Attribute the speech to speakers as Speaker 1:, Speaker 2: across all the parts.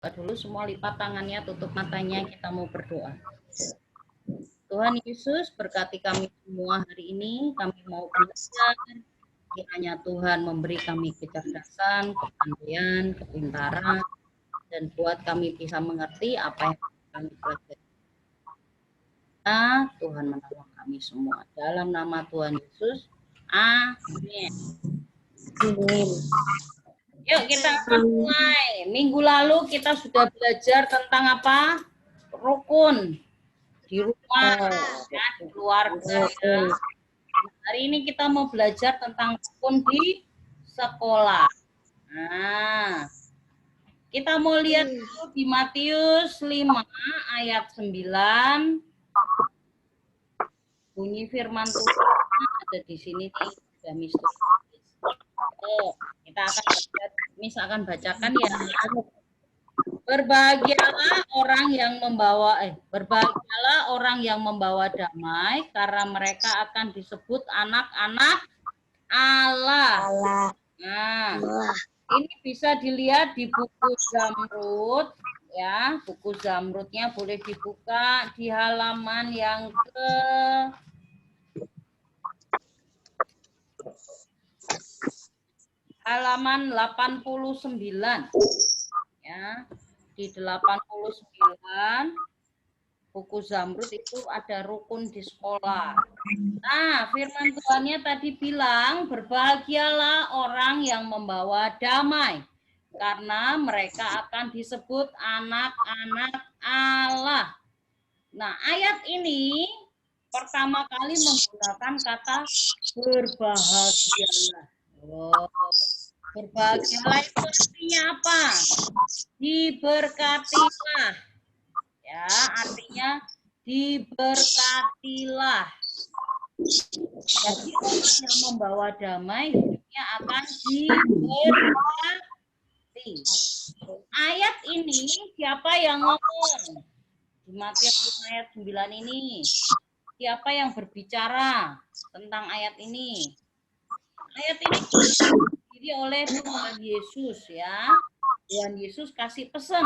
Speaker 1: Dulu semua lipat tangannya, tutup matanya, kita mau berdoa. Tuhan Yesus, berkati kami semua hari ini, kami mau belajar. Kiranya Tuhan memberi kami kecerdasan, kepandaian, kepintaran, dan buat kami bisa mengerti apa yang kami pelajari. Nah, Tuhan menolong kami semua. Dalam nama Tuhan Yesus, amin.
Speaker 2: Amin.
Speaker 1: Yuk kita akan mulai. Minggu lalu kita sudah belajar tentang apa? Rukun di rumah, ya, di keluarga. Ya. Hari ini kita mau belajar tentang rukun di sekolah. Nah, kita mau lihat dulu di Matius 5 ayat 9. Bunyi firman Tuhan ada di sini nih, sudah mistis. Oh, kita akan baca, Miss akan bacakan ya. Berbahagialah orang yang membawa damai, karena mereka akan disebut anak-anak Allah. Nah, ini bisa dilihat di buku Zamrud, ya. Buku Zamrudnya boleh dibuka di halaman yang ke halaman 89. Ya, di 89 buku Zamrud itu ada rukun di sekolah. Nah, firman Tuhannya tadi bilang, berbahagialah orang yang membawa damai, karena mereka akan disebut anak-anak Allah. Nah, ayat ini pertama kali menggunakan kata berbahagialah. Oh, berbahagialah itu artinya apa? Diberkatilah. Ya, artinya diberkatilah. Jadi orang yang membawa damai hidupnya akan diberkati. Ayat ini siapa yang ngomong? Di Matius 5 ayat 9 ini. Siapa yang berbicara tentang ayat ini? Ayat ini diri oleh Tuhan Yesus, ya. Tuhan Yesus kasih pesan,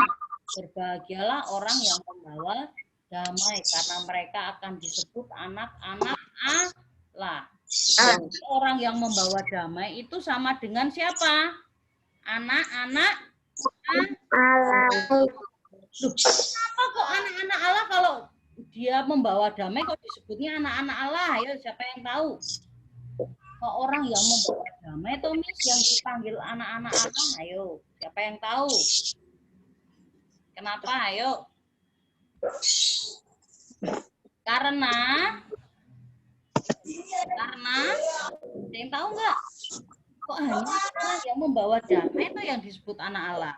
Speaker 1: berbahagialah orang yang membawa damai, karena mereka akan disebut anak-anak Allah. Jadi orang yang membawa damai itu sama dengan siapa? Anak-anak Allah. Loh, kenapa kok anak-anak Allah kalau dia membawa damai kok disebutnya anak-anak Allah? Ayo, siapa yang tahu? Kok orang yang membawa damai itu Miss yang dipanggil anak-anak Allah? Ayo, siapa yang tahu? Kenapa? Ayo. Karena ada yang tahu nggak? Kok hanya Allah yang membawa damai itu yang disebut anak Allah?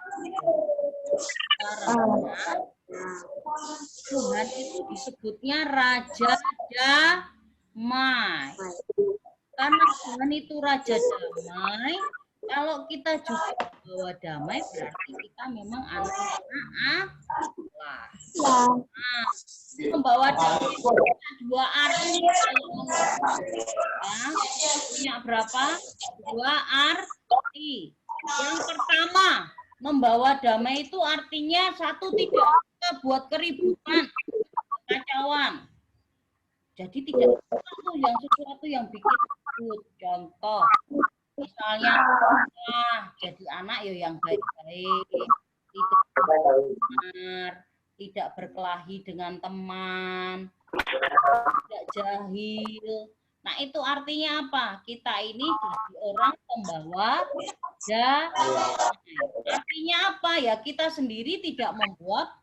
Speaker 1: Karena Tuhan itu disebutnya Raja Damai. Karena Tuhan itu Raja Damai, kalau kita juga membawa damai berarti kita memang anak-anak Allah. Nah, membawa damai punya dua arti. Ya, punya berapa? Dua arti. Yang pertama, membawa damai itu artinya satu, tidak kita buat keributan, kekacauan. Jadi tidak sesuatu yang bikin ribut. Contoh, misalnya jadi anak yang baik-baik, tidak benar, tidak berkelahi dengan teman, tidak jahil. Nah, itu artinya apa? Kita ini jadi orang pembawa damai. Artinya apa ya? Kita sendiri tidak membuat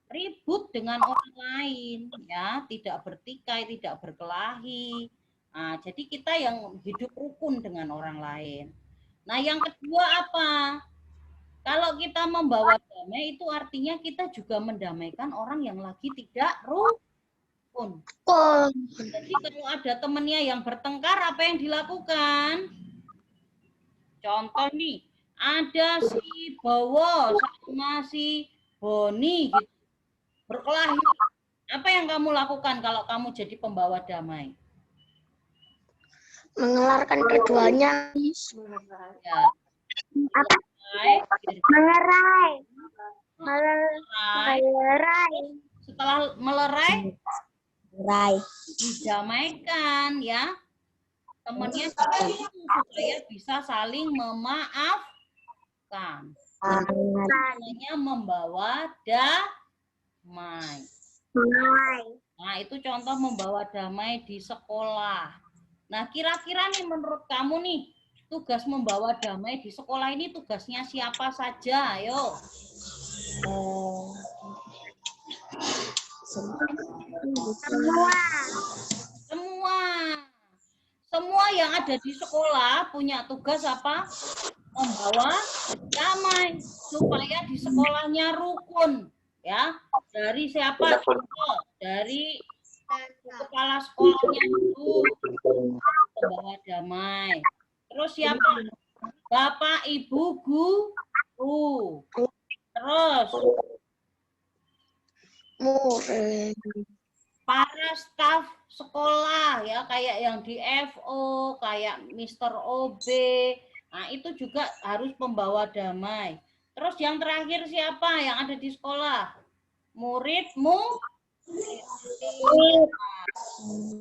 Speaker 1: ribut dengan orang lain, ya, tidak bertikai, tidak berkelahi. Nah, jadi kita yang hidup rukun dengan orang lain. Nah, yang kedua apa? Kalau kita membawa damai itu artinya kita juga mendamaikan orang yang lagi tidak rukun. Jadi kalau ada temannya yang bertengkar, apa yang dilakukan? Contoh nih, ada si Bowo sama si Boni gitu, berkelahi. Apa yang kamu lakukan kalau kamu jadi pembawa damai?
Speaker 2: Mengelarkan keduanya.
Speaker 1: Ya. Mengerai.
Speaker 2: Melerai.
Speaker 1: Setelah melerai,
Speaker 2: Melerai.
Speaker 1: didamaikan ya. Temannya supaya bisa saling memaafkan. Namanya membawa damai. Nah, itu contoh membawa damai di sekolah. Nah, kira-kira nih menurut kamu nih, tugas membawa damai di sekolah ini tugasnya siapa saja? Ayo.
Speaker 2: Semua.
Speaker 1: Semua yang ada di sekolah punya tugas apa? Membawa damai supaya di sekolahnya rukun, ya. Dari siapa? Contoh dari kepala sekolahnya dulu, membawa damai. Terus siapa? Bapak, Ibu, guru. Terus para staf sekolah ya, kayak yang di FO, kayak Mr. OB. Nah, itu juga harus membawa damai. Terus yang terakhir siapa yang ada di sekolah? Muridmu.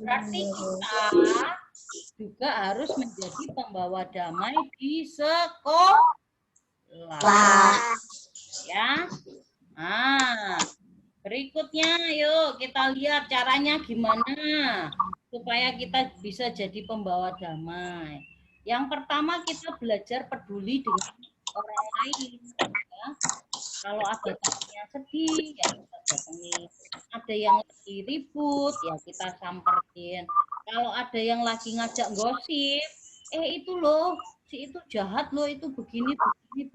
Speaker 1: Berarti kita juga harus menjadi pembawa damai di sekolah. Ya. Nah, berikutnya yuk kita lihat caranya gimana supaya kita bisa jadi pembawa damai. Yang pertama kita belajar peduli dengan orang lain. Ya. Kalau ada temannya sedih, ya kita datangi. Ada yang lagi ribut, ya kita samperin. Kalau ada yang lagi ngajak gosip, itu loh, si itu jahat loh, itu begini,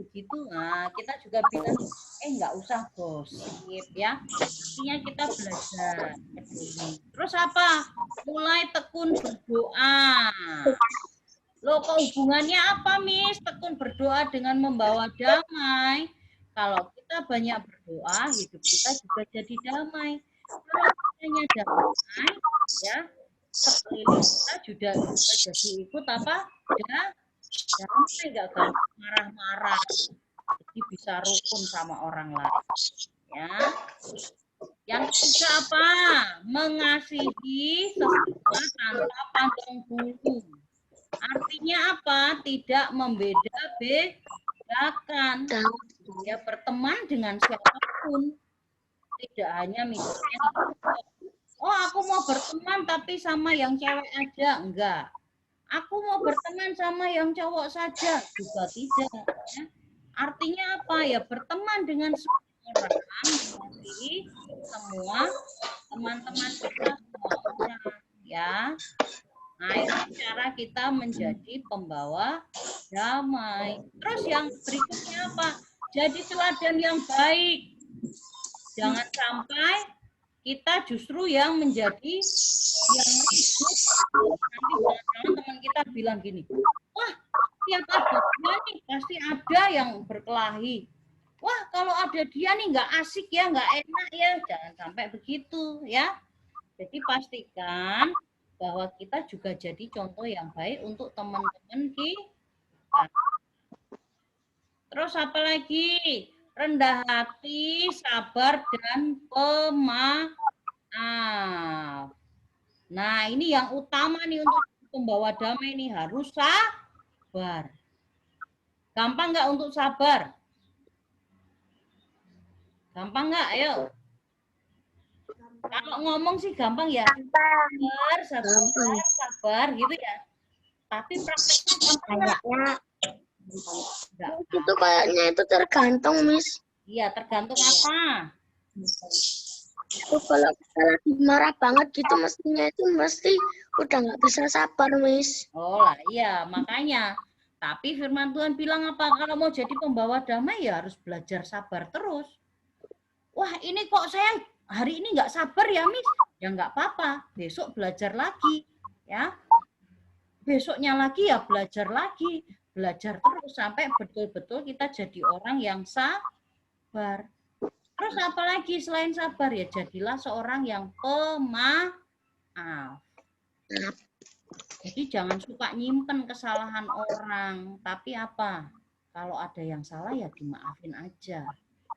Speaker 1: begitu. Nah, kita juga bilang, nggak usah gosip ya. Artinya kita belajar peduli. Terus apa? Mulai tekun berdoa. Loh, kok hubungannya apa, Miss? Tekun berdoa dengan membawa damai. Kalau kita banyak berdoa, hidup kita juga jadi damai. Kalau kitanya damai, ya, sekeliling kita juga jadi ikut apa? Ya, damai, nggak gampang marah-marah. Jadi bisa rukun sama orang lain. Ya. Yang ketiga apa? Mengasihi sesama tanpa pandang bulu. Artinya apa? Tidak membeda-bedakan. Ya, berteman dengan siapapun. Tidak hanya misalnya, oh aku mau berteman tapi sama yang cewek aja. Enggak. Aku mau berteman sama yang cowok saja. Juga tidak. Ya. Artinya apa? Ya berteman dengan semua orang. Mengasihi semua teman-teman kita, semua orang. Ya. Nah, itu cara kita menjadi pembawa damai. Terus yang berikutnya apa? Jadi teladan yang baik. Jangan sampai kita justru yang menjadi yang ribut. Nanti jangan-jangan teman kita bilang gini, wah, tiap ada dia nih pasti ada yang berkelahi. Wah, kalau ada dia nih nggak asik ya, nggak enak ya. Jangan sampai begitu ya. Jadi pastikan bahwa kita juga jadi contoh yang baik untuk teman-teman kita. Terus apa lagi? Rendah hati, sabar, dan pemaaf. Nah, ini yang utama nih untuk pembawa damai nih, harus sabar. Gampang nggak untuk sabar? Gampang nggak? Ayo. Kalau ngomong sih gampang ya. Sabar gitu ya. Tapi prakteknya
Speaker 2: kayaknya itu kayaknya itu tergantung, Miss.
Speaker 1: Iya, tergantung apa?
Speaker 2: Itu kalau kita lagi marah banget gitu mestinya itu mesti udah nggak bisa sabar, Miss.
Speaker 1: Oh lah, iya makanya. Tapi firman Tuhan bilang apa? Kalau mau jadi pembawa damai ya harus belajar sabar terus. Wah, ini kok saya hari ini nggak sabar ya, Miss? Ya nggak apa-apa. Besok belajar lagi, ya. Besoknya lagi ya belajar lagi. Belajar terus sampai betul-betul kita jadi orang yang sabar. Terus apalagi selain sabar ya jadilah seorang yang pemaaf. Jadi jangan suka nyimpen kesalahan orang, tapi apa? Kalau ada yang salah ya dimaafin aja.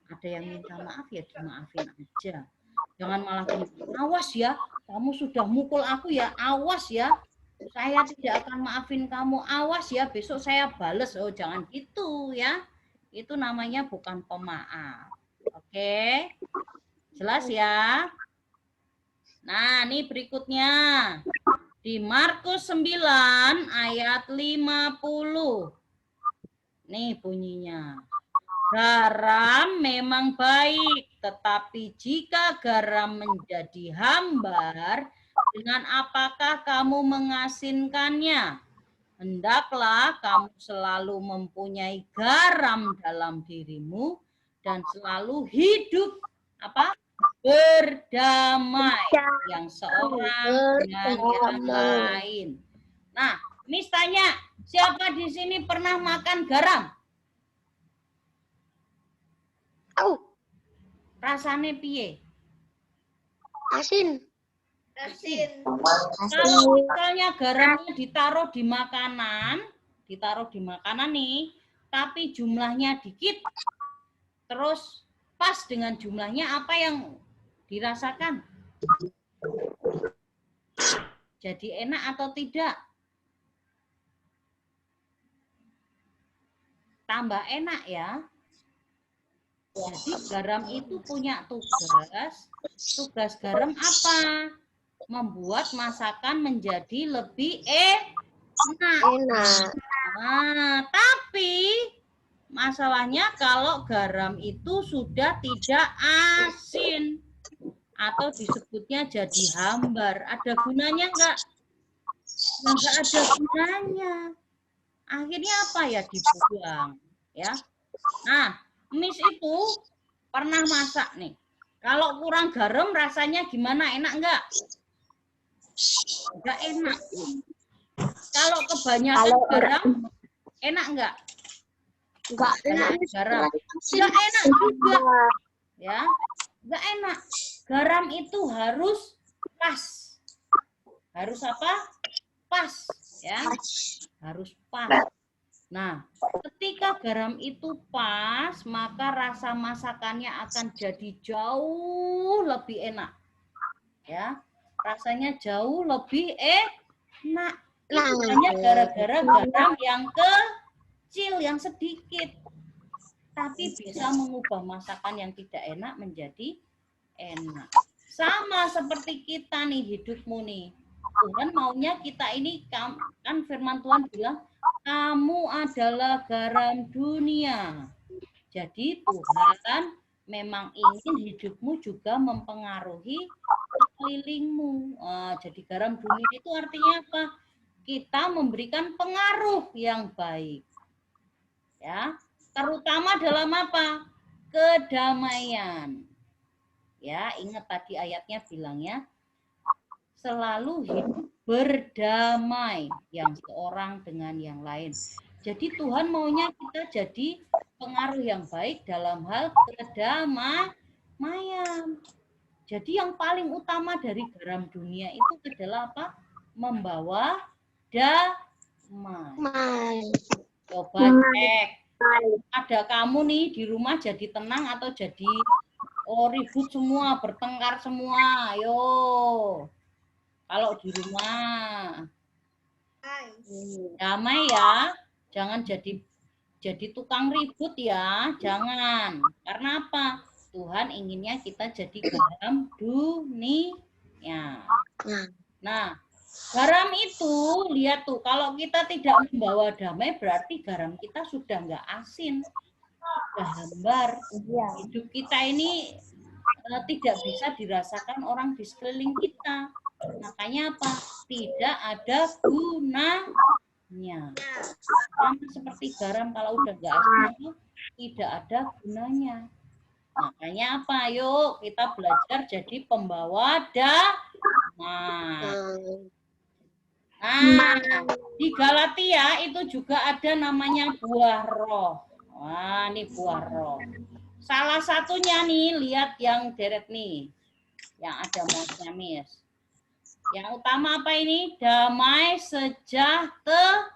Speaker 1: ada yang minta maaf ya dimaafin aja. Jangan malah gini, awas ya, kamu sudah mukul aku ya, awas ya. Saya tidak akan maafin kamu, awas ya, besok saya bales. Oh, jangan gitu ya. Itu namanya bukan pemaaf. Oke? Jelas ya? Nah, ini berikutnya. Di Markus 9 ayat 50. Nih bunyinya. Garam memang baik, tetapi jika garam menjadi hambar, dengan apakah kamu mengasinkannya? Hendaklah kamu selalu mempunyai garam dalam dirimu dan selalu hidup berdamai yang seorang dengan yang lain. Nah, Miss tanya, siapa di sini pernah makan garam? Rasane piye?
Speaker 2: Asin.
Speaker 1: Kalau misalnya garamnya ditaruh di makanan nih, tapi jumlahnya dikit, terus pas dengan jumlahnya, apa yang dirasakan? Jadi enak atau tidak? Tambah enak ya. Jadi garam itu punya tugas. Tugas garam apa? Membuat masakan menjadi lebih enak. Nah, tapi masalahnya kalau garam itu sudah tidak asin atau disebutnya jadi hambar, ada gunanya enggak? Enggak ada gunanya. Akhirnya apa ya? Dibuang, ya. Nah, Miss itu pernah masak nih. Kalau kurang garam rasanya gimana? Enak enggak? Enggak enak. Kalau kebanyakan garam, enak enggak?
Speaker 2: Enggak enak.
Speaker 1: Garam. Enggak enak juga. Ya, enggak enak. Garam itu harus pas. Harus apa? Pas, ya. Harus pas. Nah, ketika garam itu pas, maka rasa masakannya akan jadi jauh lebih enak. Ya, rasanya jauh lebih enak. Itu hanya gara-gara garam yang kecil, yang sedikit. Tapi bisa mengubah masakan yang tidak enak menjadi enak. Sama seperti kita nih, hidupmu nih. Tuhan maunya kita ini, kan firman Tuhan bilang, kamu adalah garam dunia. Jadi Tuhan memang ingin hidupmu juga mempengaruhi sekelilingmu. Jadi garam dunia itu artinya apa? Kita memberikan pengaruh yang baik. Ya, terutama dalam apa? Kedamaian. Ya, ingat tadi ayatnya bilangnya selalu hidup berdamai yang seorang dengan yang lain. Jadi Tuhan maunya kita jadi pengaruh yang baik dalam hal kedamaian. Jadi yang paling utama dari garam dunia itu adalah apa? Membawa damai. Coba cek. Ada kamu nih di rumah jadi tenang atau jadi ribut semua, bertengkar semua. Ayo. Kalau di rumah damai ya, jangan jadi tukang ribut ya, jangan. Karena apa? Tuhan inginnya kita jadi garam dunia. Nah, garam itu lihat tuh, kalau kita tidak membawa damai berarti garam kita sudah nggak asin, sudah hambar. Hidup kita ini tidak bisa dirasakan orang di sekeliling kita. Makanya apa? Tidak ada gunanya. Sama seperti garam, kalau udah nggak asin tidak ada gunanya. Makanya apa? Yuk kita belajar jadi pembawa damai. Nah, di Galatia itu juga ada namanya buah roh. Wah, ini buah roh. Salah satunya nih, lihat yang deret nih. Yang ada mosnya, Miss. Yang utama apa ini? Damai sejahtera.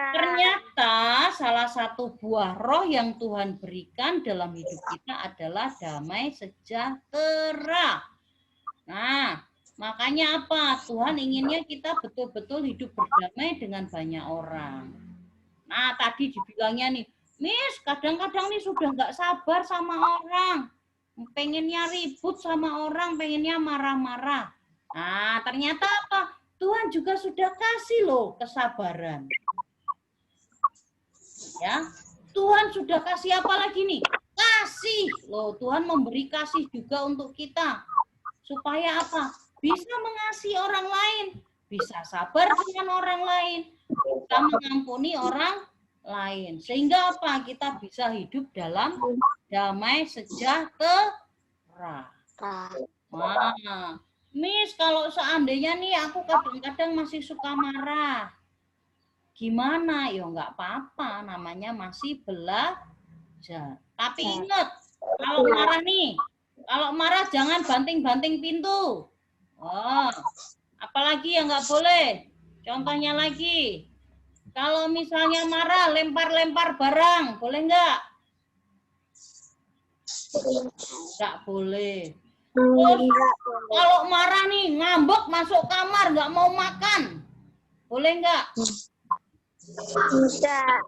Speaker 1: Ternyata salah satu buah roh yang Tuhan berikan dalam hidup kita adalah damai sejahtera. Nah, makanya apa? Tuhan inginnya kita betul-betul hidup berdamai dengan banyak orang. Nah, tadi dibilangnya nih, Miss, kadang-kadang nih sudah nggak sabar sama orang. Pengennya ribut sama orang, pengennya marah-marah. Nah, ternyata apa? Tuhan juga sudah kasih loh kesabaran. Ya, Tuhan sudah kasih apa lagi nih? Kasih loh, Tuhan memberi kasih juga untuk kita. Supaya apa? Bisa mengasihi orang lain, bisa sabar dengan orang lain, bisa mengampuni orang lain. Sehingga apa? Kita bisa hidup dalam damai sejahtera. Wah, Miss, kalau seandainya nih aku kadang-kadang masih suka marah, gimana? Ya nggak apa-apa, namanya masih belajar. Tapi ingat, kalau marah jangan banting-banting pintu. Oh, apalagi yang nggak boleh. Contohnya lagi, kalau misalnya marah lempar-lempar barang, boleh nggak? Nggak boleh. Terus kalau marah nih ngambek masuk kamar nggak mau makan, boleh nggak?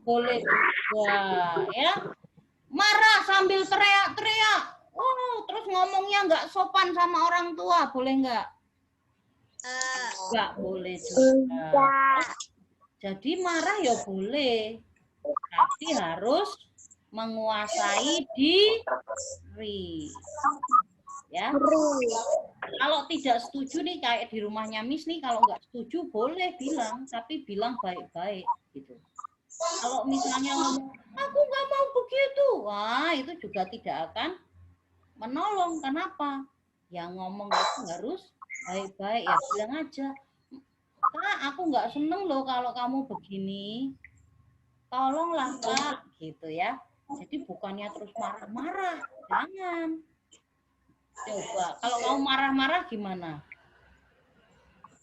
Speaker 1: Boleh juga ya. Marah sambil teriak-teriak, terus ngomongnya nggak sopan sama orang tua, boleh nggak? Nggak boleh juga. Jadi marah ya boleh, tapi harus menguasai diri. Ya, kalau tidak setuju nih kayak di rumahnya Miss nih, kalau nggak setuju boleh bilang, tapi bilang baik-baik gitu. Kalau misalnya ngomong, aku nggak mau begitu, wah itu juga tidak akan menolong. Kenapa? Yang ngomong itu harus baik-baik, ya bilang aja, Kak, aku nggak seneng loh kalau kamu begini, tolonglah Kak, gitu ya. Jadi bukannya terus marah-marah, jangan. Coba, kalau kamu marah-marah gimana?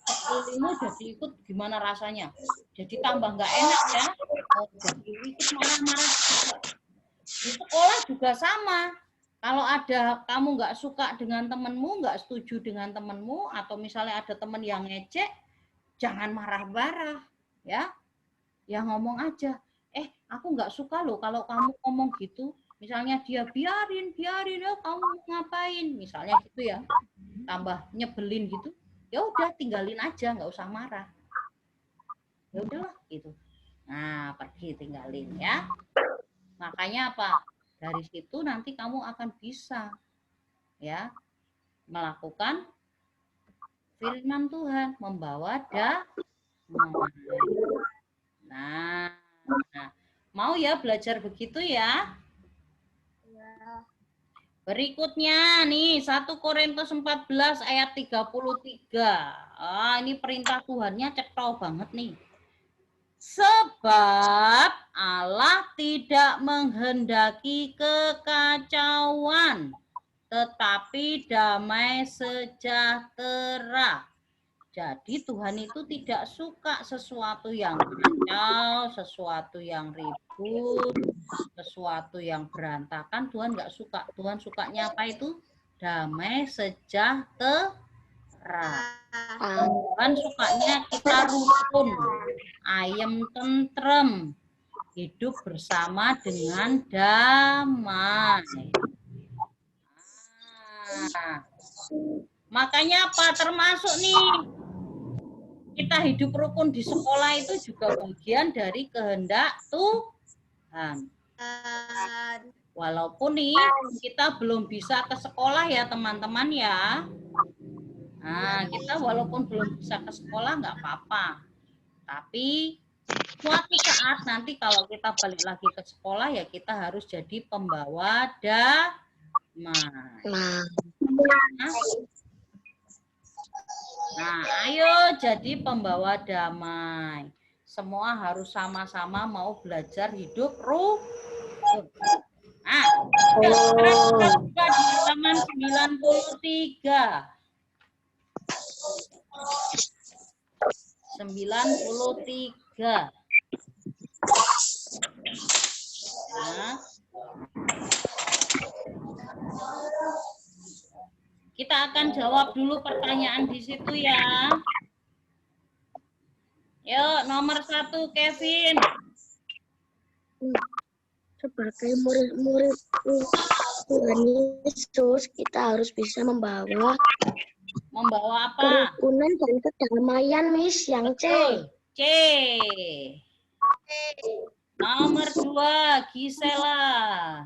Speaker 1: Sekelilingmu jadi ikut gimana rasanya? Jadi tambah nggak enak ya. Jadi ikut marah-marah. Di sekolah juga sama. Kalau ada kamu nggak suka dengan temenmu, nggak setuju dengan temenmu, atau misalnya ada temen yang ngecek, jangan marah-marah, ya. Ya ngomong aja. Aku nggak suka loh kalau kamu ngomong gitu. Misalnya dia biarin ya kamu ngapain, misalnya gitu ya, tambah nyebelin gitu, ya udah tinggalin aja, nggak usah marah, ya udahlah gitu. Nah pergi tinggalin ya. Makanya apa, dari situ nanti kamu akan bisa ya melakukan firman Tuhan, membawa damai. Nah, mau ya belajar begitu ya. Berikutnya nih 1 Korintus 14 ayat 33. Ini perintah Tuhannya cetol banget nih. Sebab Allah tidak menghendaki kekacauan, tetapi damai sejahtera. Jadi Tuhan itu tidak suka sesuatu yang kacau, sesuatu yang ribut, sesuatu yang berantakan. Tuhan nggak suka. Tuhan sukanya apa itu? Damai sejahtera. Tuhan sukanya kita rukun, ayem tentrem, hidup bersama dengan damai. Makanya apa? Termasuk nih, kita hidup rukun di sekolah itu juga bagian dari kehendak Tuhan. Walaupun nih kita belum bisa ke sekolah ya teman-teman ya. Nah, kita walaupun belum bisa ke sekolah nggak apa-apa. Tapi suatu saat nanti kalau kita balik lagi ke sekolah ya kita harus jadi pembawa damai. Nah, ayo jadi pembawa damai. Semua harus sama-sama mau belajar hidup rukun. Nah, sekarang kita buka di halaman 93. 93. Nah, kita akan jawab dulu pertanyaan di situ ya. Yuk, nomor 1 Kevin.
Speaker 2: Sebagai murid-murid Tuhan Yesus, kita harus bisa membawa
Speaker 1: apa?
Speaker 2: kerukunan dan kedamaian, Miss, yang C.
Speaker 1: C. Nomor 2 Gisela.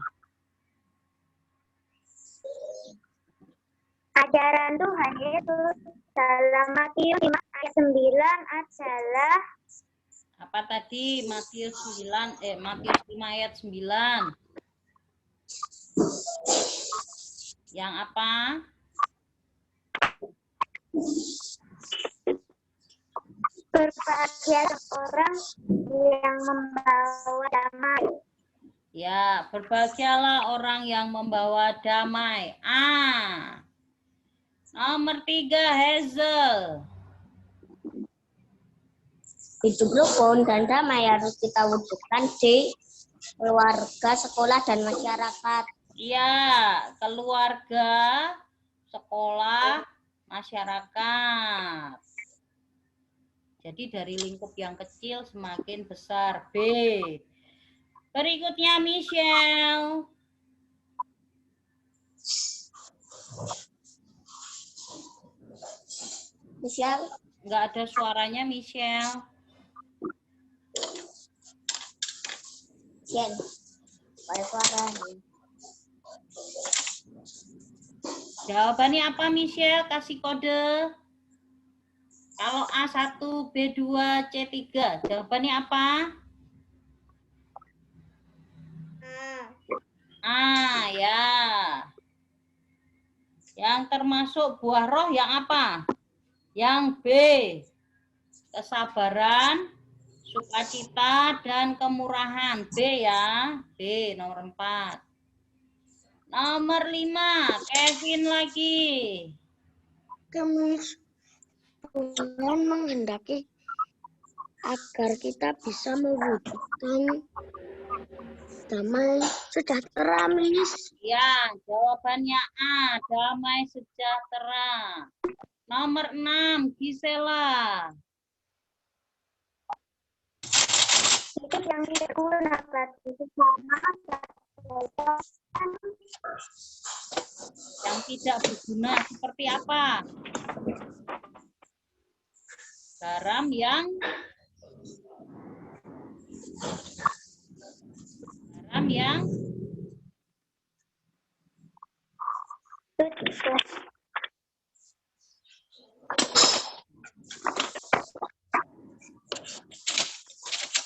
Speaker 3: Ajaran Tuhan Yesus dalam Matius 5 ayat 9 adalah
Speaker 1: Apa tadi? Matius 5 ayat 9. Yang apa?
Speaker 3: berbahagia orang yang membawa damai.
Speaker 1: Ya, berbahagialah orang yang membawa damai. Nomor 3 Hazel.
Speaker 2: Hidup rukun dan damai harus kita wujudkan di keluarga, sekolah, dan masyarakat.
Speaker 1: Iya, keluarga, sekolah, masyarakat. Jadi dari lingkup yang kecil semakin besar. B. Berikutnya Michelle.
Speaker 2: Michelle?
Speaker 1: Nggak ada suaranya Michelle.
Speaker 2: Jen. Ada suaranya.
Speaker 1: Jawabannya apa Michelle? Kasih kode. Kalau A1, B2, C3, jawabannya apa? Ya. Yang termasuk buah roh yang apa? Yang B. Kesabaran, sukacita, dan kemurahan. B ya. B nomor 4. Nomor 5, Kevin lagi.
Speaker 2: Tuhan menghendaki agar kita bisa mewujudkan damai sejahtera, Miss.
Speaker 1: Ya, jawabannya A, damai sejahtera. Nomor 6, Gisela.
Speaker 3: Hidup yang tidak guna bagi
Speaker 1: yang tidak berguna seperti apa? Garam yang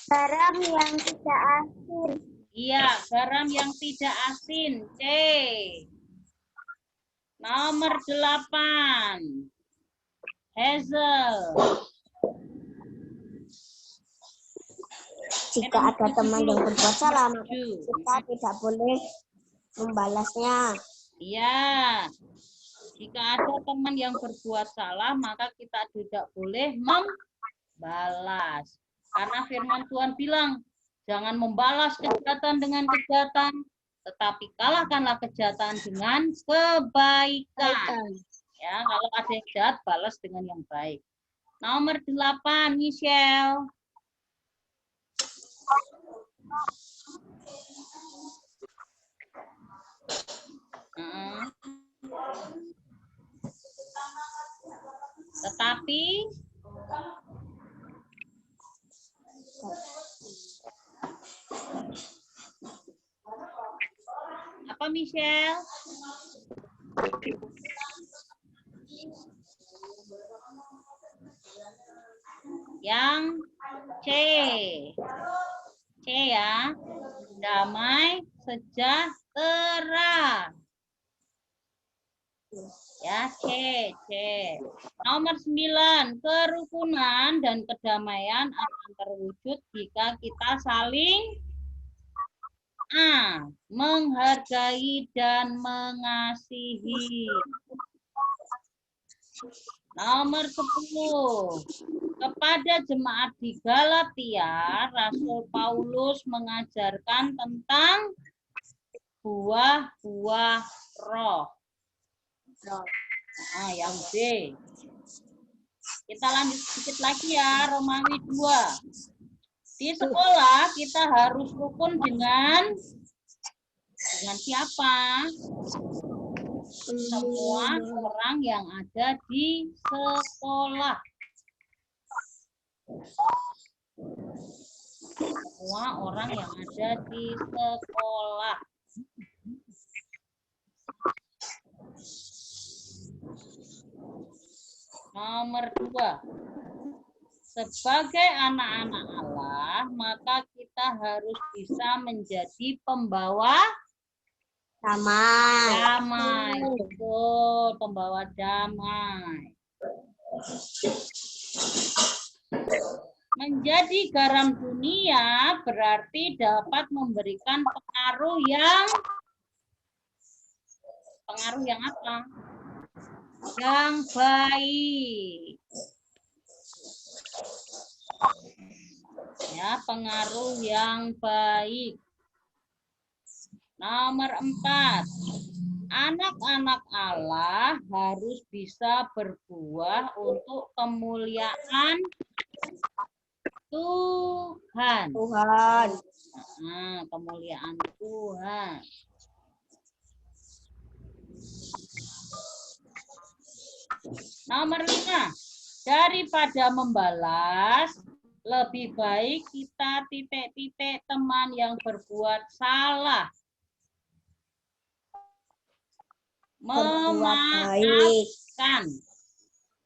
Speaker 3: garam yang tidak asin.
Speaker 1: Iya, garam yang tidak asin. C. Nomor 8. Hazel.
Speaker 2: Jika ada teman yang berbuat salah, maka kita tidak boleh membalasnya.
Speaker 1: Iya. Jika ada teman yang berbuat salah, maka kita tidak boleh membalas. Karena firman Tuhan bilang, jangan membalas kejahatan dengan kejahatan, tetapi kalahkanlah kejahatan dengan kebaikan. Ya, kalau ada yang jahat, balas dengan yang baik. Nomor 8, Michelle. Tetapi apa Michelle? Yang C. C ya. Damai sejahtera. Ya, C. Nomor 9, kerukunan dan kedamaian akan terwujud jika kita saling A. Menghargai dan mengasihi. Nomor 10. Kepada jemaat di Galatia, Rasul Paulus mengajarkan tentang buah-buah roh. Yang B. Kita lanjut sedikit lagi ya, Romawi 2. Di sekolah kita harus rukun dengan siapa? Semua orang yang ada di sekolah. Semua orang yang ada di sekolah. Nomor 2. Sebagai anak-anak Allah, maka kita harus bisa menjadi pembawa damai. Betul, pembawa damai. Menjadi garam dunia berarti dapat memberikan pengaruh yang apa? Yang baik. Ya, pengaruh yang baik. Nomor 4. Anak-anak Allah harus bisa berbuah untuk kemuliaan Tuhan. Kemuliaan Tuhan. Nomor 5. Daripada membalas, lebih baik kita titik-titik teman yang berbuat salah.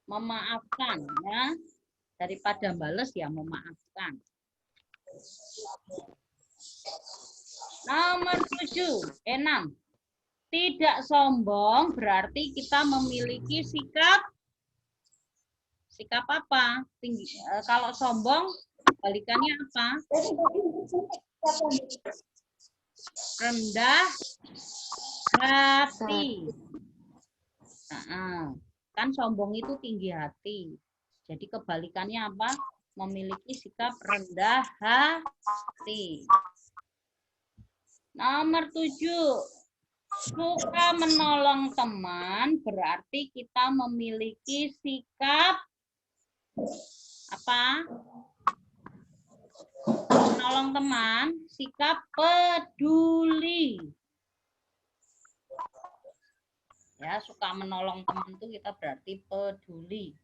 Speaker 1: Memaafkan ya. Daripada balas ya memaafkan. Nomor 6. Tidak sombong berarti kita memiliki sikap apa? Kalau sombong balikannya apa? Rendah hati. Kan sombong itu tinggi hati. Jadi kebalikannya apa? Memiliki sikap rendah hati. Nomor 7. Suka menolong teman berarti kita memiliki sikap apa? Menolong teman, sikap peduli. Ya, suka menolong teman itu kita berarti peduli.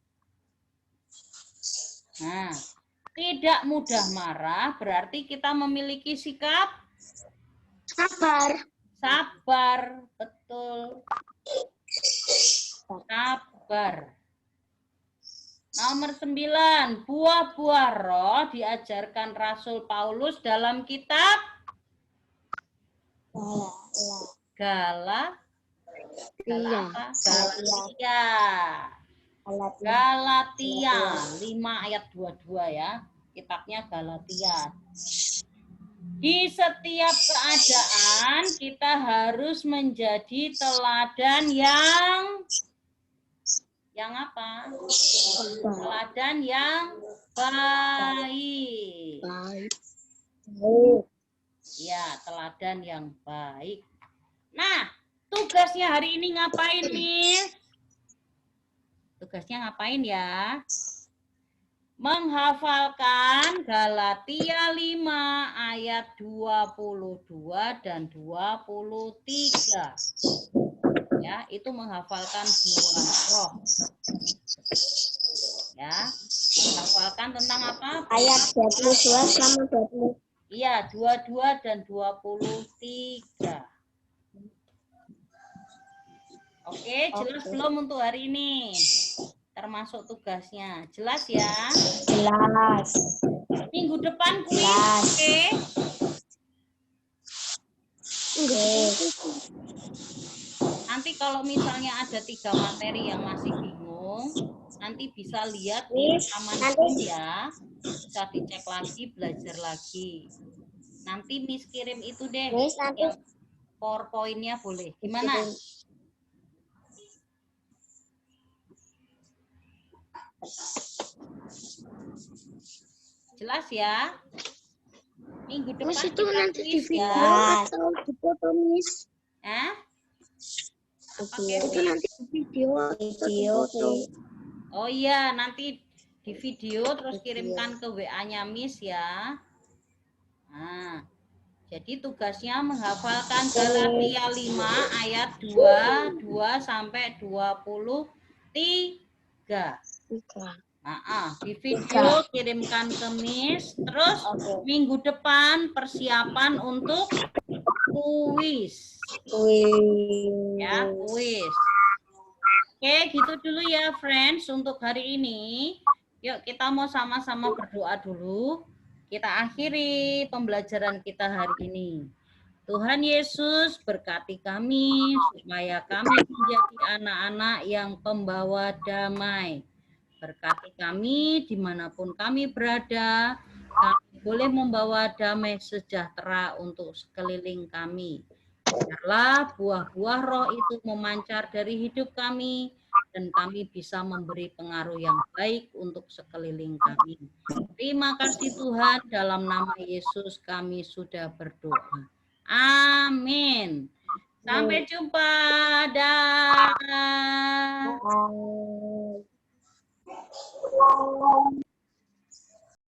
Speaker 1: Nah, tidak mudah marah berarti kita memiliki sikap sabar, betul. Sabar. Nomor 9, buah-buah roh diajarkan Rasul Paulus dalam kitab Galatia. Galatia 5 ayat 22 ya. Kitabnya Galatia. Di setiap keadaan kita harus menjadi teladan yang apa? Teladan yang baik. Ya, teladan yang baik. Nah, tugasnya hari ini ngapain, Miss? Tugasnya ngapain ya? Menghafalkan Galatia 5 ayat 22 dan 23. Ya, itu menghafalkan buah roh. Ya, menghafalkan tentang apa?
Speaker 2: Ayat 22 sama 20.
Speaker 1: Iya, 22 dan 23. Oke, jelas belum untuk hari ini? Termasuk tugasnya. Jelas ya?
Speaker 2: Jelas.
Speaker 1: Minggu depan kuis, oke? Nanti kalau misalnya ada 3 materi yang masih bingung, nanti bisa lihat di rekaman ya. Bisa dicek lagi, belajar lagi. Nanti Miss kirim itu deh. Yang PowerPoint-nya boleh. Gimana? Jelas ya? Minggu depan
Speaker 2: Miss itu
Speaker 1: kita
Speaker 2: nanti di
Speaker 1: kuis
Speaker 2: video
Speaker 1: ya.
Speaker 2: atau di foto Miss?
Speaker 1: Oke,
Speaker 2: Itu nanti di video atau di foto?
Speaker 1: Oh iya, nanti di video terus kirimkan ke WA-nya Miss ya. Nah, jadi tugasnya menghafalkan Galatia 5 ayat 2 sampai 23. Di video kirimkan ke Miss, terus minggu depan persiapan untuk kuis. Ya, kuis. Oke, gitu dulu ya, friends, untuk hari ini. Yuk, kita mau sama-sama berdoa dulu. Kita akhiri pembelajaran kita hari ini. Tuhan Yesus berkati kami, supaya kami menjadi anak-anak yang pembawa damai. Berkati kami dimanapun kami berada, kami boleh membawa damai sejahtera untuk sekeliling kami. Biarlah buah-buah roh itu memancar dari hidup kami, dan kami bisa memberi pengaruh yang baik untuk sekeliling kami. Terima kasih Tuhan, dalam nama Yesus kami sudah berdoa. Amin. Sampai jumpa. Dah.